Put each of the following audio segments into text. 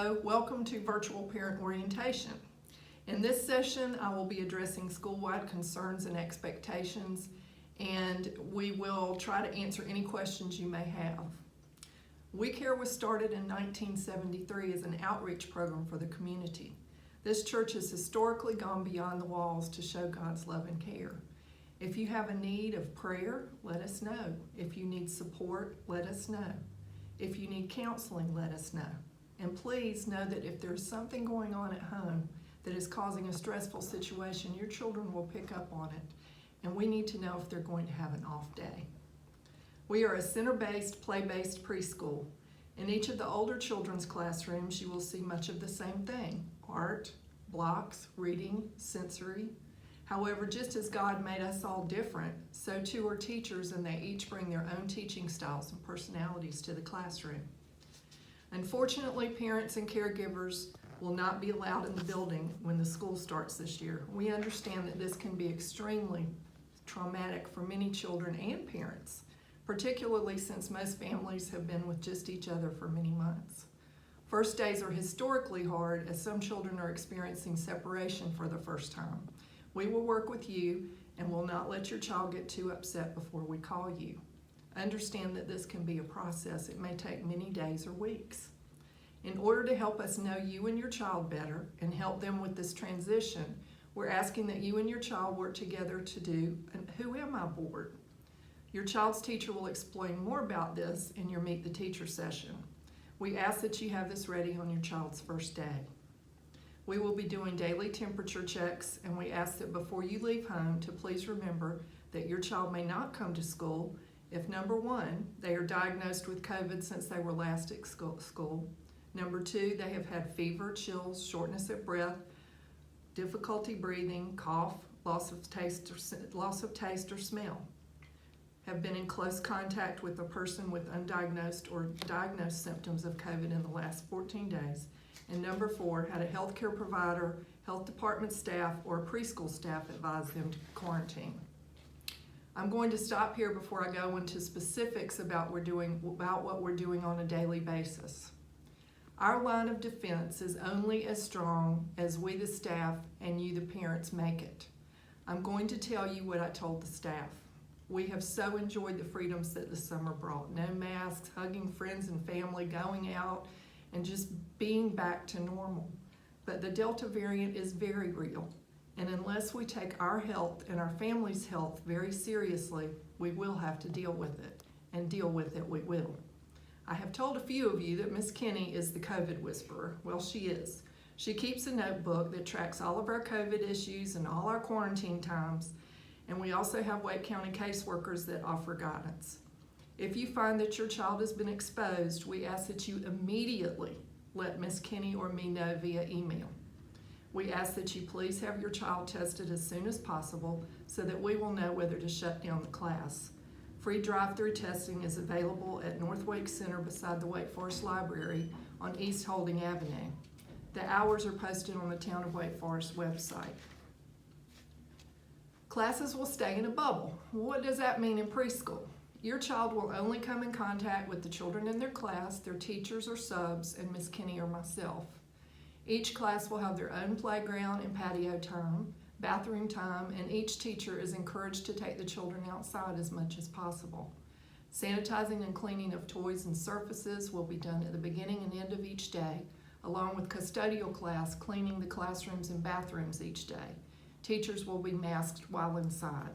Hello, welcome to Virtual Parent Orientation. In this session, I will be addressing school-wide concerns and expectations, and we will try to answer any questions you may have. We Care was started in 1973 as an outreach program for the community. This church has historically gone beyond the walls to show God's love and care. If you have a need of prayer, let us know. If you need support, let us know. If you need counseling, let us know. And please know that if there's something going on at home that is causing a stressful situation, your children will pick up on it, and we need to know if they're going to have an off day. We are a center-based, play-based preschool. In each of the older children's classrooms, you will see much of the same thing: art, blocks, reading, sensory. However, just as God made us all different, so too are teachers, and they each bring their own teaching styles and personalities to the classroom. Unfortunately, parents and caregivers will not be allowed in the building when the school starts this year. We understand that this can be extremely traumatic for many children and parents, particularly since most families have been with just each other for many months. First days are historically hard, as some children are experiencing separation for the first time. We will work with you and will not let your child get too upset before we call you. Understand that this can be a process. It may take many days or weeks. In order to help us know you and your child better and help them with this transition, we're asking that you and your child work together to do an Who Am I board. Your child's teacher will explain more about this in your Meet the Teacher session. We ask that you have this ready on your child's first day. We will be doing daily temperature checks, and we ask that before you leave home to please remember that your child may not come to school if, number one, they are diagnosed with COVID since they were last at school. Number two, they have had fever, chills, shortness of breath, difficulty breathing, cough, loss of taste or smell, have been in close contact with a person with undiagnosed or diagnosed symptoms of COVID in the last 14 days. And number four, had a healthcare provider, health department staff, or preschool staff advise them to quarantine. I'm going to stop here before I go into specifics about what we're doing on a daily basis. Our line of defense is only as strong as we, the staff, and you, the parents, make it. I'm going to tell you what I told the staff. We have so enjoyed the freedoms that the summer brought. No masks, hugging friends and family, going out, and just being back to normal. But the Delta variant is very real. And unless we take our health and our family's health very seriously, we will have to deal with it, and deal with it we will. I have told a few of you that Miss Kenny is the COVID whisperer. Well, she is. She keeps a notebook that tracks all of our COVID issues and all our quarantine times, and we also have Wake County caseworkers that offer guidance. If you find that your child has been exposed, we ask that you immediately let Miss Kenny or me know via email. We ask that you please have your child tested as soon as possible so that we will know whether to shut down the class. Free drive-through testing is available at North Wake Center beside the Wake Forest Library on East Holding Avenue. The hours are posted on the Town of Wake Forest website. Classes will stay in a bubble. What does that mean in preschool? Your child will only come in contact with the children in their class, their teachers or subs, and Miss Kenny or myself. Each class will have their own playground and patio time, bathroom time, and each teacher is encouraged to take the children outside as much as possible. Sanitizing and cleaning of toys and surfaces will be done at the beginning and end of each day, along with custodial class cleaning the classrooms and bathrooms each day. Teachers will be masked while inside.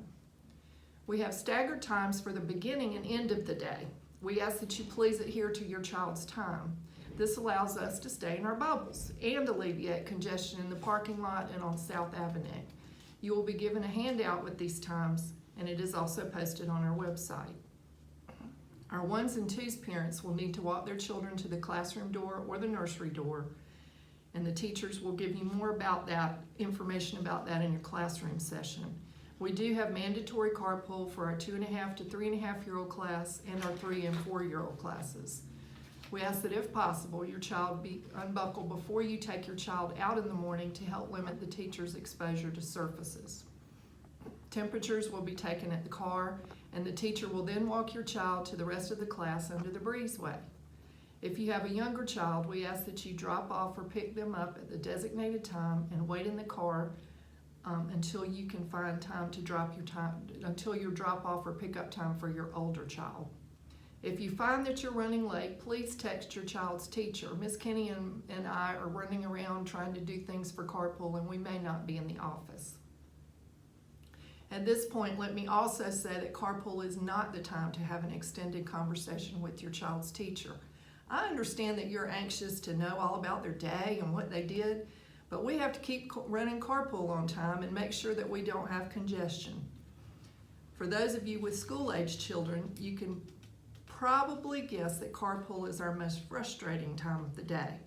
We have staggered times for the beginning and end of the day. We ask that you please adhere to your child's time. This allows us to stay in our bubbles and alleviate congestion in the parking lot and on South Avenue. You will be given a handout with these times, and it is also posted on our website. Our ones and twos parents will need to walk their children to the classroom door or the nursery door, and the teachers will give you more about that, information about that in your classroom session. We do have mandatory carpool for our 2.5 to 3.5-year-old class and our 3 and 4-year-old classes. We ask that if possible, your child be unbuckled before you take your child out in the morning to help limit the teacher's exposure to surfaces. Temperatures will be taken at the car, and the teacher will then walk your child to the rest of the class under the breezeway. If you have a younger child, we ask that you drop off or pick them up at the designated time and wait in the car until you can find time to until your drop off or pickup time for your older child. If you find that you're running late, please text your child's teacher. Miss Kenny and I are running around trying to do things for carpool, and we may not be in the office. At this point, let me also say that carpool is not the time to have an extended conversation with your child's teacher. I understand that you're anxious to know all about their day and what they did, but we have to keep running carpool on time and make sure that we don't have congestion. For those of you with school-age children, you can probably guess that carpool is our most frustrating time of the day.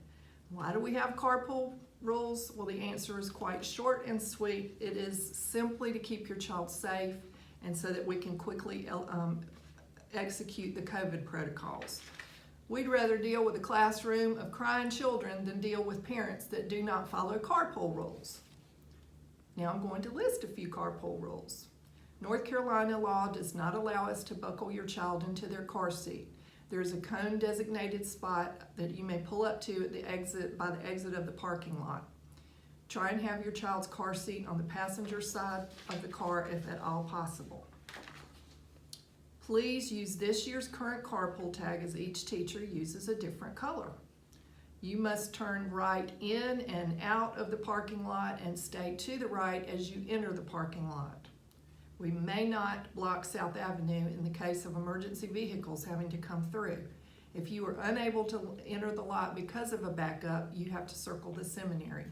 Why do we have carpool rules? Well, the answer is quite short and sweet. It is simply to keep your child safe and so that we can quickly execute the COVID protocols. We'd rather deal with a classroom of crying children than deal with parents that do not follow carpool rules. Now I'm going to list a few carpool rules. North Carolina law does not allow us to buckle your child into their car seat. There's a cone designated spot that you may pull up to at the exit by the exit of the parking lot. Try and have your child's car seat on the passenger side of the car if at all possible. Please use this year's current carpool tag as each teacher uses a different color. You must turn right in and out of the parking lot and stay to the right as you enter the parking lot. We may not block South Avenue in the case of emergency vehicles having to come through. If you are unable to enter the lot because of a backup, you have to circle the seminary.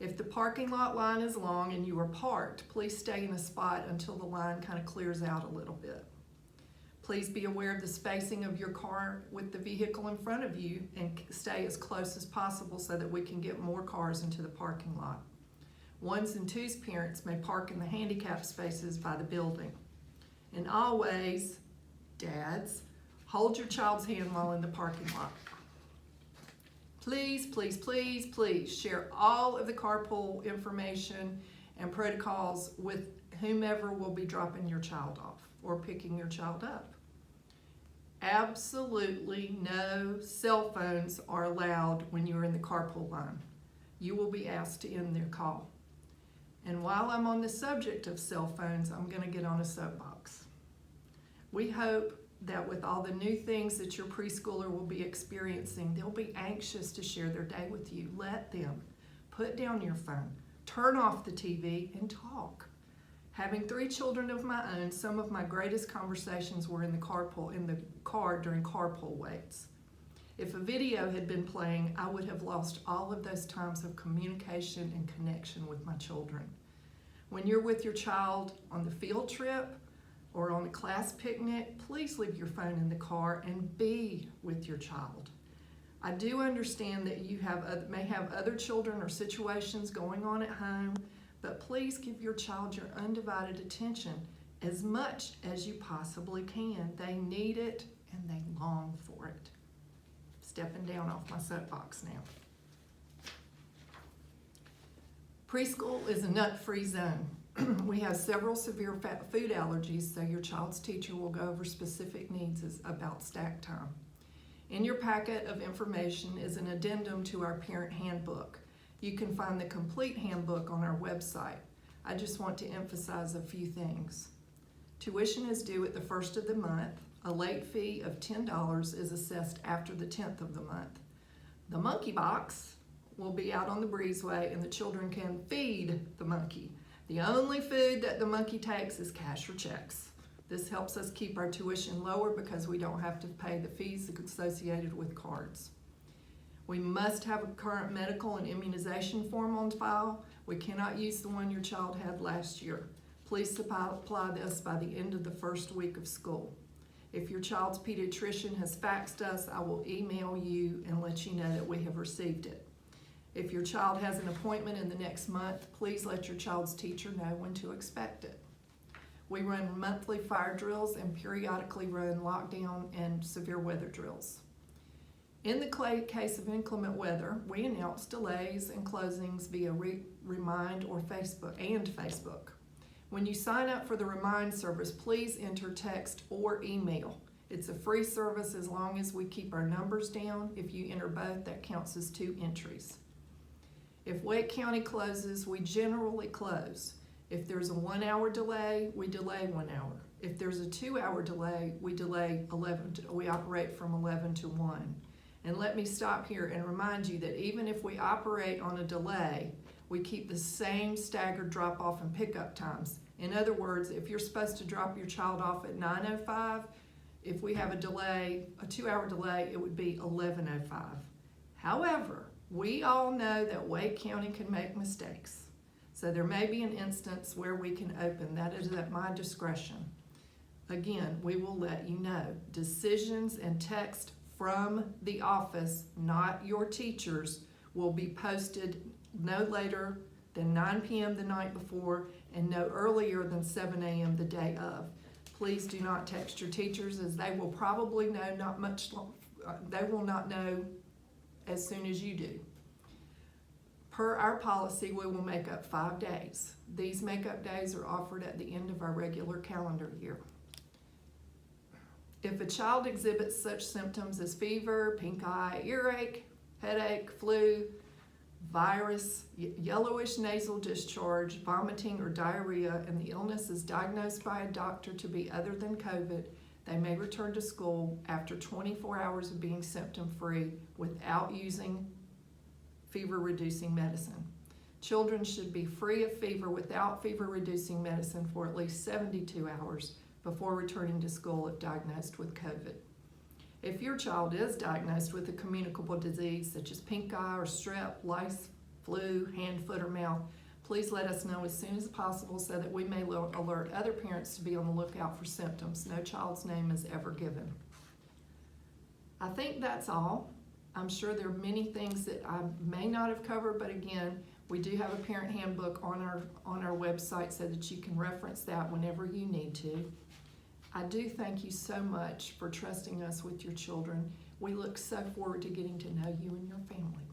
If the parking lot line is long and you are parked, please stay in a spot until the line kind of clears out a little bit. Please be aware of the spacing of your car with the vehicle in front of you and stay as close as possible so that we can get more cars into the parking lot. Ones and twos parents may park in the handicap spaces by the building. And always, dads, hold your child's hand while in the parking lot. Please, please, please, please share all of the carpool information and protocols with whomever will be dropping your child off or picking your child up. Absolutely no cell phones are allowed when you're in the carpool line. You will be asked to end their call. And while I'm on the subject of cell phones, I'm going to get on a soapbox. We hope that with all the new things that your preschooler will be experiencing, they'll be anxious to share their day with you. Let them. Put down your phone, turn off the TV, and talk. Having 3 children of my own, some of my greatest conversations were in the car during carpool waits. If a video had been playing, I would have lost all of those times of communication and connection with my children. When you're with your child on the field trip or on a class picnic, please leave your phone in the car and be with your child. I do understand that you may have other children or situations going on at home, but please give your child your undivided attention as much as you possibly can. They need it and they long for it. Stepping down off my soapbox now. Preschool is a nut-free zone. We have several severe food allergies, so your child's teacher will go over specific needs about stack time. In your packet of information is an addendum to our parent handbook. You can find the complete handbook on our website. I just want to emphasize a few things. Tuition is due at the first of the month. A late fee of $10 is assessed after the 10th of the month. The monkey box will be out on the breezeway and the children can feed the monkey. The only food that the monkey takes is cash or checks. This helps us keep our tuition lower because we don't have to pay the fees associated with cards. We must have a current medical and immunization form on file. We cannot use the one your child had last year. Please supply this by the end of the first week of school. If your child's pediatrician has faxed us, I will email you and let you know that we have received it. If your child has an appointment in the next month, please let your child's teacher know when to expect it. We run monthly fire drills and periodically run lockdown and severe weather drills. In the case of inclement weather, we announce delays and closings via Remind or Facebook. When you sign up for the Remind service, please enter text or email. It's a free service as long as we keep our numbers down. If you enter both, that counts as 2 entries. If Wake County closes, we generally close. If there's a 1 hour delay, we delay 1 hour. If there's a 2 hour delay, we operate from 11 to 1. And let me stop here and remind you that even if we operate on a delay, we keep the same staggered drop-off and pickup times. In other words, if you're supposed to drop your child off at 9:05, if we have a delay, a 2 hour delay, it would be 11:05. However, we all know that Wake County can make mistakes. So there may be an instance where we can open. That is at my discretion. Again, we will let you know. Decisions and text from the office, not your teachers, will be posted no later than 9 p.m. the night before and no earlier than 7 a.m. the day of. Please do not text your teachers, as they will probably know they will not know as soon as you do. Per our policy, we will make up 5 days. These make-up days are offered at the end of our regular calendar year. If a child exhibits such symptoms as fever, pink eye, earache, headache, flu, virus, yellowish nasal discharge, vomiting, or diarrhea, and the illness is diagnosed by a doctor to be other than COVID, they may return to school after 24 hours of being symptom-free without using fever-reducing medicine. Children should be free of fever without fever-reducing medicine for at least 72 hours before returning to school if diagnosed with COVID. If your child is diagnosed with a communicable disease such as pink eye or strep, lice, flu, hand, foot, or mouth, please let us know as soon as possible so that we may alert other parents to be on the lookout for symptoms. No child's name is ever given. I think that's all. I'm sure there are many things that I may not have covered, but again, we do have a parent handbook on our website so that you can reference that whenever you need to. I do thank you so much for trusting us with your children. We look so forward to getting to know you and your family.